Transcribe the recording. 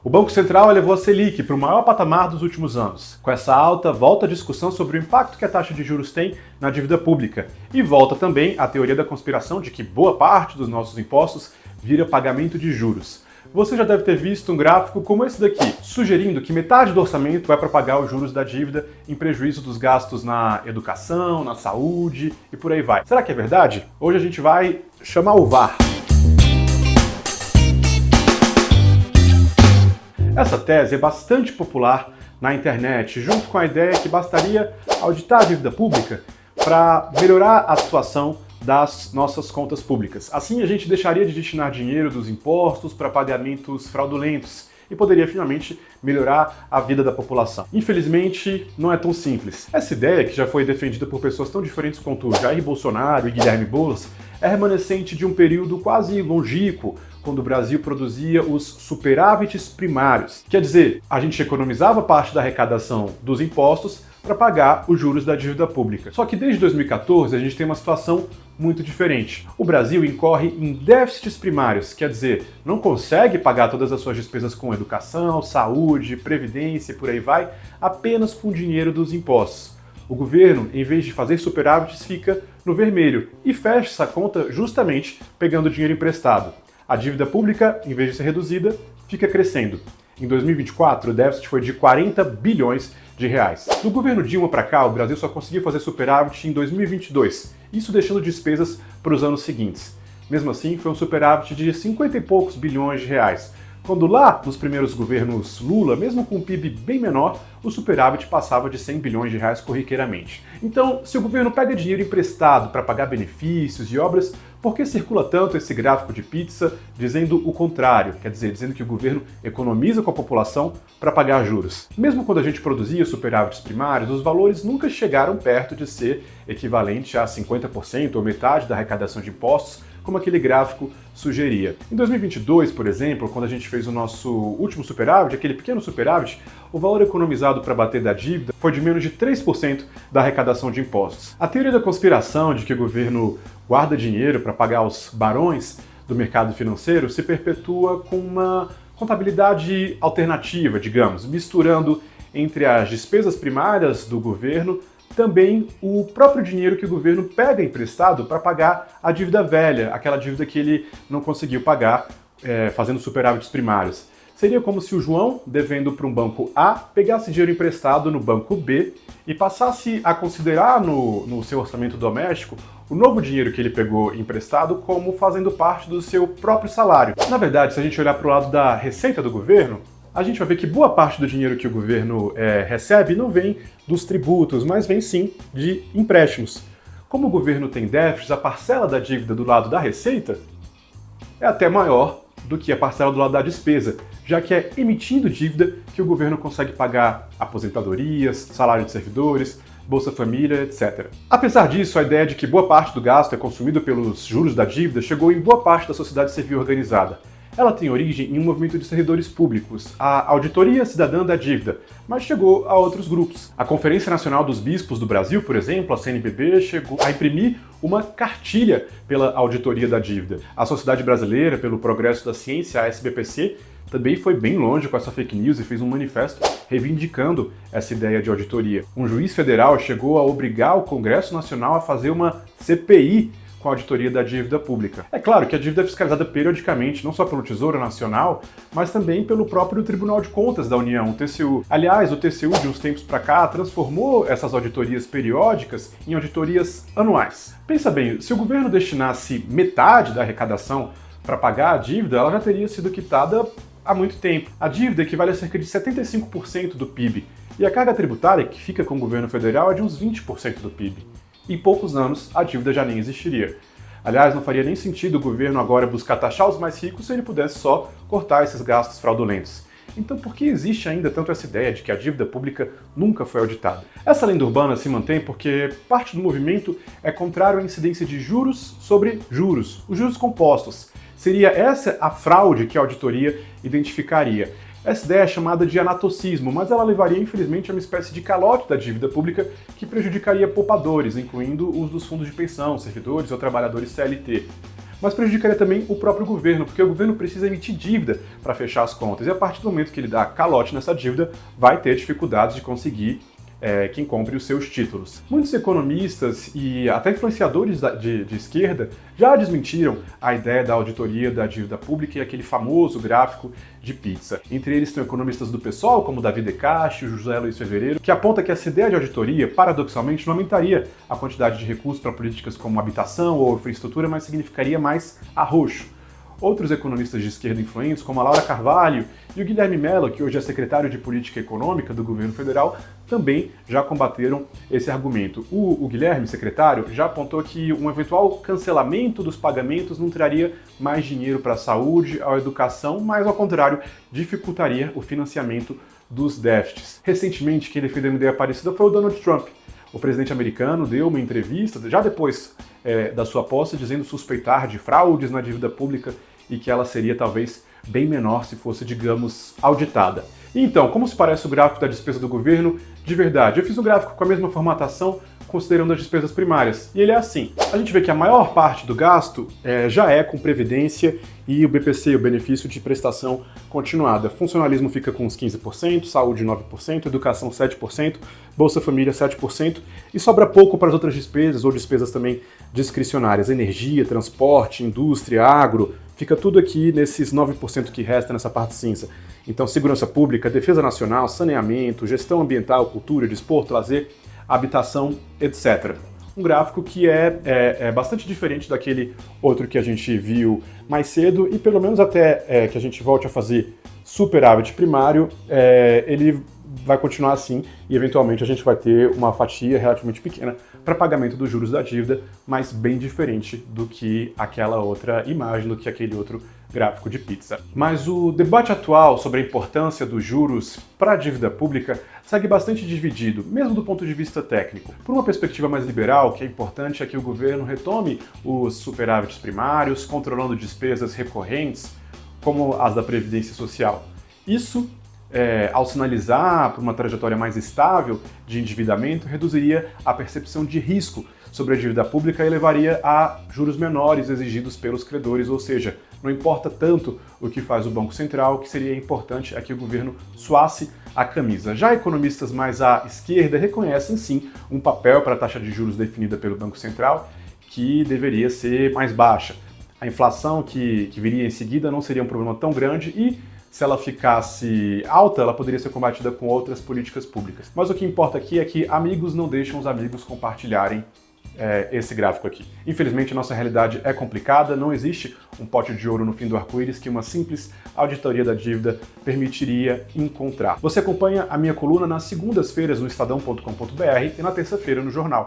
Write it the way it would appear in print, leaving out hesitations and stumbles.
O Banco Central elevou a Selic para o maior patamar dos últimos anos. Com essa alta, volta a discussão sobre o impacto que a taxa de juros tem na dívida pública. E volta também a teoria da conspiração de que boa parte dos nossos impostos vira pagamento de juros. Você já deve ter visto um gráfico como esse daqui, sugerindo que metade do orçamento vai para pagar os juros da dívida em prejuízo dos gastos na educação, na saúde e por aí vai. Será que é verdade? Hoje a gente vai chamar o VAR. Essa tese é bastante popular na internet, junto com a ideia que bastaria auditar a dívida pública para melhorar a situação das nossas contas públicas. Assim, a gente deixaria de destinar dinheiro dos impostos para pagamentos fraudulentos e poderia finalmente melhorar a vida da população. Infelizmente, não é tão simples. Essa ideia, que já foi defendida por pessoas tão diferentes quanto Jair Bolsonaro e Guilherme Boulos, é remanescente de um período quase longínquo, quando o Brasil produzia os superávites primários. Quer dizer, a gente economizava parte da arrecadação dos impostos para pagar os juros da dívida pública. Só que desde 2014 a gente tem uma situação muito diferente. O Brasil incorre em déficits primários, quer dizer, não consegue pagar todas as suas despesas com educação, saúde, previdência e por aí vai, apenas com dinheiro dos impostos. O governo, em vez de fazer superávites, fica no vermelho e fecha essa conta justamente pegando dinheiro emprestado. A dívida pública, em vez de ser reduzida, fica crescendo. Em 2024, o déficit foi de 40 bilhões de reais. Do governo Dilma para cá, o Brasil só conseguiu fazer superávit em 2022, isso deixando despesas para os anos seguintes. Mesmo assim, foi um superávit de 50 e poucos bilhões de reais. Quando lá, nos primeiros governos Lula, mesmo com um PIB bem menor, o superávit passava de 100 bilhões de reais corriqueiramente. Então, se o governo pega dinheiro emprestado para pagar benefícios e obras, por que circula tanto esse gráfico de pizza dizendo o contrário? Quer dizer, dizendo que o governo economiza com a população para pagar juros. Mesmo quando a gente produzia superávites primários, os valores nunca chegaram perto de ser equivalente a 50% ou metade da arrecadação de impostos, como aquele gráfico sugeria. Em 2022, por exemplo, quando a gente fez o nosso último superávit, aquele pequeno superávit, o valor economizado para bater da dívida foi de menos de 3% da arrecadação de impostos. A teoria da conspiração de que o governo guarda dinheiro para pagar os barões do mercado financeiro se perpetua com uma contabilidade alternativa, digamos, misturando entre as despesas primárias do governo também o próprio dinheiro que o governo pega emprestado para pagar a dívida velha, aquela dívida que ele não conseguiu pagar fazendo superávites primários. Seria como se o João, devendo para um banco A, pegasse dinheiro emprestado no banco B e passasse a considerar no seu orçamento doméstico o novo dinheiro que ele pegou emprestado como fazendo parte do seu próprio salário. Na verdade, se a gente olhar para o lado da receita do governo, a gente vai ver que boa parte do dinheiro que o governo recebe não vem dos tributos, mas vem sim de empréstimos. Como o governo tem déficits, a parcela da dívida do lado da receita é até maior do que a parcela do lado da despesa, já que é emitindo dívida que o governo consegue pagar aposentadorias, salário de servidores, Bolsa Família, etc. Apesar disso, a ideia de que boa parte do gasto é consumido pelos juros da dívida chegou em boa parte da sociedade civil organizada. Ela tem origem em um movimento de servidores públicos, a Auditoria Cidadã da Dívida, mas chegou a outros grupos. A Conferência Nacional dos Bispos do Brasil, por exemplo, a CNBB, chegou a imprimir uma cartilha pela Auditoria da Dívida. A Sociedade Brasileira pelo Progresso da Ciência, a SBPC, também foi bem longe com essa fake news e fez um manifesto reivindicando essa ideia de auditoria. Um juiz federal chegou a obrigar o Congresso Nacional a fazer uma CPI com a auditoria da dívida pública. É claro que a dívida é fiscalizada periodicamente, não só pelo Tesouro Nacional, mas também pelo próprio Tribunal de Contas da União, o TCU. Aliás, o TCU, de uns tempos para cá, transformou essas auditorias periódicas em auditorias anuais. Pensa bem, se o governo destinasse metade da arrecadação para pagar a dívida, ela já teria sido quitada há muito tempo. A dívida equivale a cerca de 75% do PIB, e a carga tributária que fica com o governo federal é de uns 20% do PIB. Em poucos anos, a dívida já nem existiria. Aliás, não faria nem sentido o governo agora buscar taxar os mais ricos se ele pudesse só cortar esses gastos fraudulentos. Então, por que existe ainda tanto essa ideia de que a dívida pública nunca foi auditada? Essa lenda urbana se mantém porque parte do movimento é contrário à incidência de juros sobre juros, os juros compostos. Seria essa a fraude que a auditoria identificaria. Essa ideia é chamada de anatocismo, mas ela levaria, infelizmente, a uma espécie de calote da dívida pública que prejudicaria poupadores, incluindo os dos fundos de pensão, servidores ou trabalhadores CLT. mas prejudicaria também o próprio governo, porque o governo precisa emitir dívida para fechar as contas, e a partir do momento que ele dá calote nessa dívida, vai ter dificuldades de conseguir quem compre os seus títulos. Muitos economistas e até influenciadores de esquerda já desmentiram a ideia da auditoria da dívida pública e aquele famoso gráfico de pizza. Entre eles estão economistas do PSOL, como Davi De Castro e José Luiz Fevereiro, que aponta que essa ideia de auditoria, paradoxalmente, não aumentaria a quantidade de recursos para políticas como habitação ou infraestrutura, mas significaria mais arroxo. Outros economistas de esquerda influentes, como a Laura Carvalho e o Guilherme Mello, que hoje é secretário de Política Econômica do governo federal, também já combateram esse argumento. O Guilherme, secretário, já apontou que um eventual cancelamento dos pagamentos não traria mais dinheiro para a saúde, à educação, mas, ao contrário, dificultaria o financiamento dos déficits. Recentemente, quem defendeu uma ideia parecida foi o Donald Trump. O presidente americano deu uma entrevista, já depois da sua posse, dizendo suspeitar de fraudes na dívida pública e que ela seria talvez bem menor se fosse, digamos, auditada. E então, como se parece o gráfico da despesa do governo? De verdade, eu fiz um gráfico com a mesma formatação, considerando as despesas primárias. E ele é assim. A gente vê que a maior parte do gasto já é com previdência e o BPC, o benefício de prestação continuada. Funcionalismo fica com uns 15%, saúde 9%, educação 7%, Bolsa Família 7%, e sobra pouco para as outras despesas ou despesas também discricionárias, energia, transporte, indústria, agro, fica tudo aqui nesses 9% que resta nessa parte cinza. Então, segurança pública, defesa nacional, saneamento, gestão ambiental, cultura, desporto, lazer, habitação, etc. Um gráfico que é bastante diferente daquele outro que a gente viu mais cedo e pelo menos até que a gente volte a fazer superávit primário, ele vai continuar assim e eventualmente a gente vai ter uma fatia relativamente pequena para pagamento dos juros da dívida, mas bem diferente do que aquela outra imagem, do que aquele outro gráfico de pizza. Mas o debate atual sobre a importância dos juros para a dívida pública segue bastante dividido, mesmo do ponto de vista técnico. Por uma perspectiva mais liberal, o que é importante é que o governo retome os superávites primários, controlando despesas recorrentes, como as da Previdência Social. Isso, ao sinalizar por uma trajetória mais estável de endividamento, reduziria a percepção de risco sobre a dívida pública e levaria a juros menores exigidos pelos credores, ou seja, não importa tanto o que faz o Banco Central, o que seria importante é que o governo suasse a camisa. Já economistas mais à esquerda reconhecem sim um papel para a taxa de juros definida pelo Banco Central que deveria ser mais baixa. A inflação que viria em seguida não seria um problema tão grande e, se ela ficasse alta, ela poderia ser combatida com outras políticas públicas. Mas o que importa aqui é que amigos não deixam os amigos compartilharem esse gráfico aqui. Infelizmente, a nossa realidade é complicada, não existe um pote de ouro no fim do arco-íris que uma simples auditoria da dívida permitiria encontrar. Você acompanha a minha coluna nas segundas-feiras no estadão.com.br e na terça-feira no jornal.